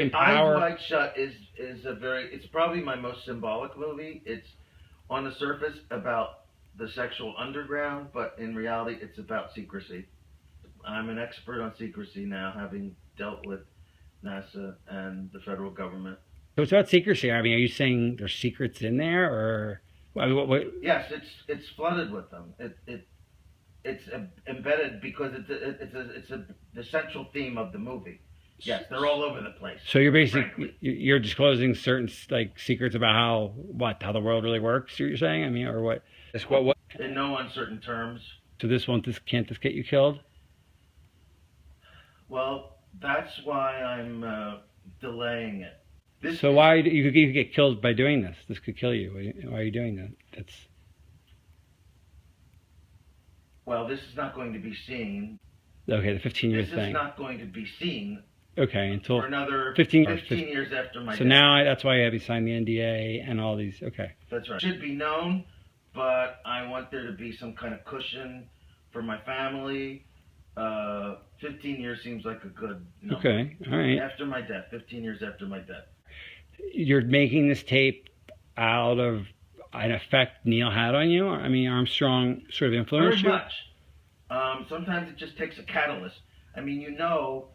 in Eyes power. Wide Shut is it's probably my most symbolic movie. It's on the surface about the sexual underground, but in reality, it's about secrecy. I'm an expert on secrecy now, having dealt with NASA and the federal government. So it's about secrecy. I mean, are you saying there's secrets in there, or I mean, what? Yes, it's flooded with them. It's embedded because it's the central theme of the movie. Yes, they're all over the place. So you're basically you're disclosing certain like secrets about how the world really works. You're saying, I mean, or what? What? In no uncertain terms. So can't this get you killed? Well, that's why I'm delaying it. So why you could get killed by doing this? This could kill you. Why are you doing that? That's. Well, this is not going to be seen. Okay, the 15-year thing. This is not going to be seen. Okay, until for another 15 years after my death. So now that's why you have you sign the NDA and all these. Okay. That's right. It should be known, but I want there to be some kind of cushion for my family. 15 years seems like a good number. Okay, all right. After my death, 15 years after my death. You're making this tape out of an effect Neil had on you? I mean, Armstrong sort of influenced you? Very much. Sometimes it just takes a catalyst. I mean, you know,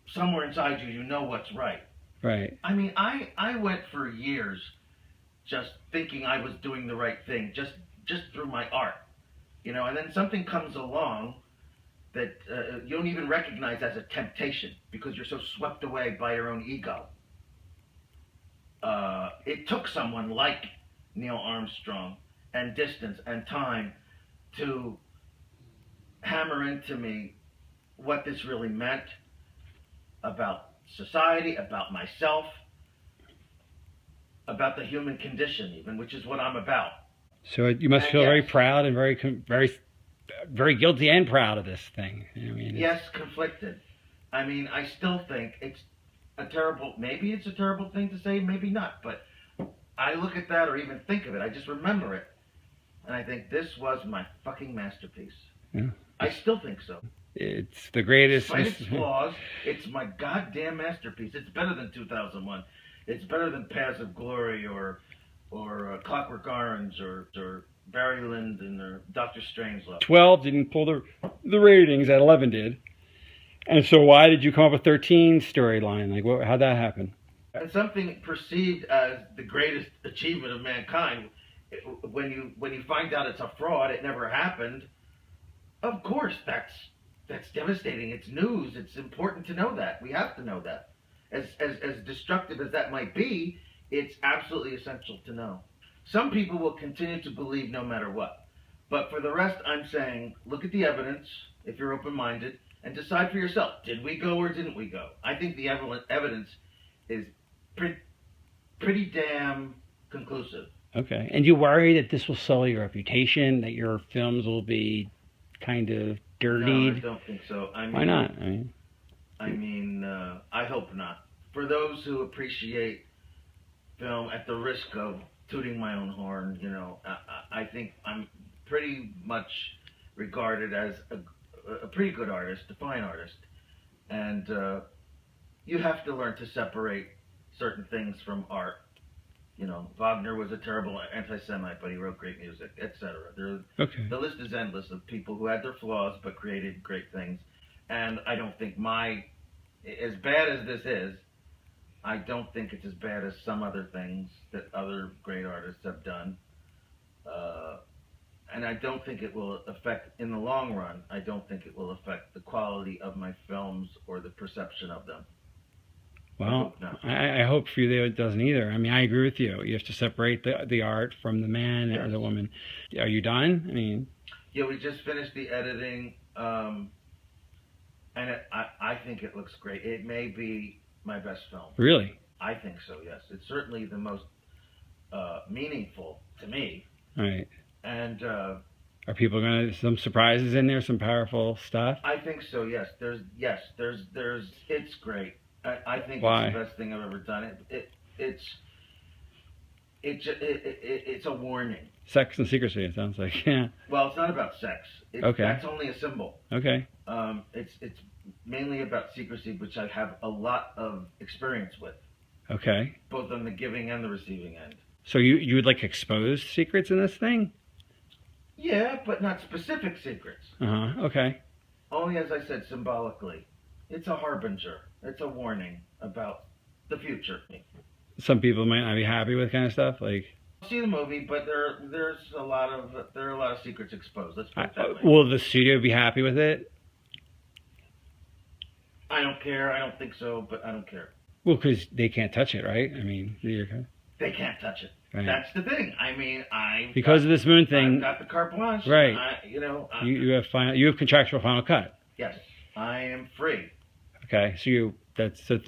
somewhere inside you, you know what's right. Right. I mean, I went for years just thinking I was doing the right thing, just through my art, you know, and then something comes along that you don't even recognize as a temptation because you're so swept away by your own ego. It took someone like Neil Armstrong and distance and time to hammer into me what this really meant about society, about myself, about the human condition even, which is what I'm about. So you must feel very proud and very guilty and proud of this thing. I mean, yes, conflicted. I mean, I still think it's maybe it's a terrible thing to say, maybe not, but I look at that or even think of it, I just remember it, and I think this was my fucking masterpiece. Yeah. I still think so. It's the greatest. Despite its flaws, it's my goddamn masterpiece. It's better than 2001. It's better than Paths of Glory or Clockwork Orange or Barry Lyndon or Dr. Strangelove. 12 didn't pull the ratings that 11 did. And so why did you come up with 13 storyline? Like, how'd that happen? And something perceived as the greatest achievement of mankind, when you find out it's a fraud, it never happened. Of course, that's devastating. It's news. It's important to know that. We have to know that. As destructive as that might be, it's absolutely essential to know. Some people will continue to believe no matter what. But for the rest, I'm saying, look at the evidence, if you're open-minded, and decide for yourself, did we go or didn't we go? I think the evidence is pretty damn conclusive. Okay. And you worry that this will sully your reputation, that your films will be kind of dirtied? No, I don't think so. I mean, why not? I hope not. For those who appreciate film at the risk of tooting my own horn, you know, I think I'm pretty much regarded as a pretty good artist, a fine artist. And you have to learn to separate certain things from art. You know, Wagner was a terrible anti-Semite, but he wrote great music, etc. Okay. The list is endless of people who had their flaws but created great things. And I don't think as bad as this is, I don't think it's as bad as some other things that other great artists have done. And I don't think it will affect, in the long run, I don't think it will affect the quality of my films or the perception of them. Well, I hope for you that it doesn't either. I mean, I agree with you. You have to separate the art from the man or the woman. Are you done? I mean... Yeah, we just finished the editing, and I think it looks great. It may be my best film. Really? I think so, yes. It's certainly the most meaningful to me. All right. And are people going to some surprises in there, some powerful stuff? I think so. Yes. There's. It's great. I think Why? It's the best thing I've ever done. It's a warning. Sex and secrecy. It sounds like. Yeah. Well, it's not about sex. Okay. That's only a symbol. Okay. It's mainly about secrecy, which I have a lot of experience with, Okay. both on the giving and the receiving end. So you would like expose secrets in this thing? Yeah, but not specific secrets. Okay. Only, as I said, symbolically. It's a harbinger. It's a warning about the future. Some people might not be happy with kind of stuff. Like, See the movie, but there are a lot of secrets exposed. Let's put it that way. will the studio be happy with it? I don't care. I don't think so, but I don't care. Well, because they can't touch it, right? I mean, They can't touch it. right. That's the thing. I mean, Because of this moon I've thing, got the carte blanche. Right. You you have contractual final cut. Yes, I am free. Okay, so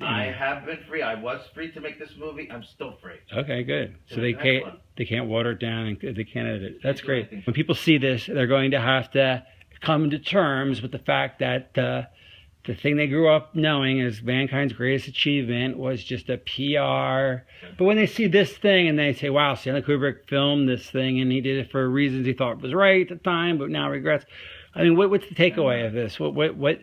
I have been free. I was free to make this movie. I'm still free. Okay, good. So To they the next one. can't water it down and they can't edit it. That's do great. anything. When people see this, they're going to have to come to terms with the fact that the thing they grew up knowing as mankind's greatest achievement was just a PR. But when they see this thing and they say, wow, Stanley Kubrick filmed this thing and he did it for reasons he thought was right at the time, but now regrets. I mean, what's the takeaway of this? What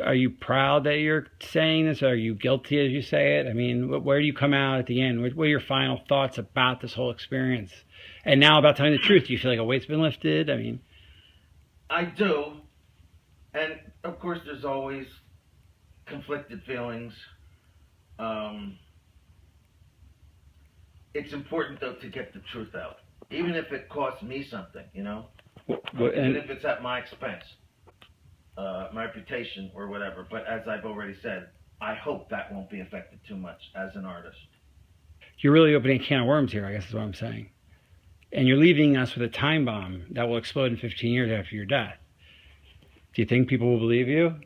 are you proud that you're saying this? Are you guilty as you say it? I mean, where do you come out at the end? What are your final thoughts about this whole experience? And now about telling the truth, do you feel like a weight's been lifted? I mean, I do, and of course, there's always conflicted feelings. It's important though to get the truth out, even if it costs me something. Even if it's at my expense. My reputation or whatever, but as I've already said, I hope that won't be affected too much as an artist. You're really opening a can of worms here, I guess is what I'm saying. And you're leaving us with a time bomb that will explode in 15 years after your death. Do you think people will believe you?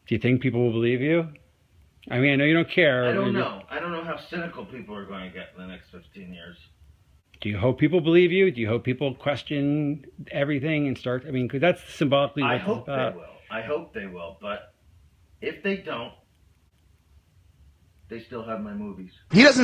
Do you think people will believe you? I mean, I know you don't care. I don't know. I don't know how cynical people are going to get in the next 15 years. Do you hope people believe you? Do you hope people question everything and start? I mean, because that's symbolically what I it's hope about. they will. I hope they will. But if they don't, they still have my movies. He doesn't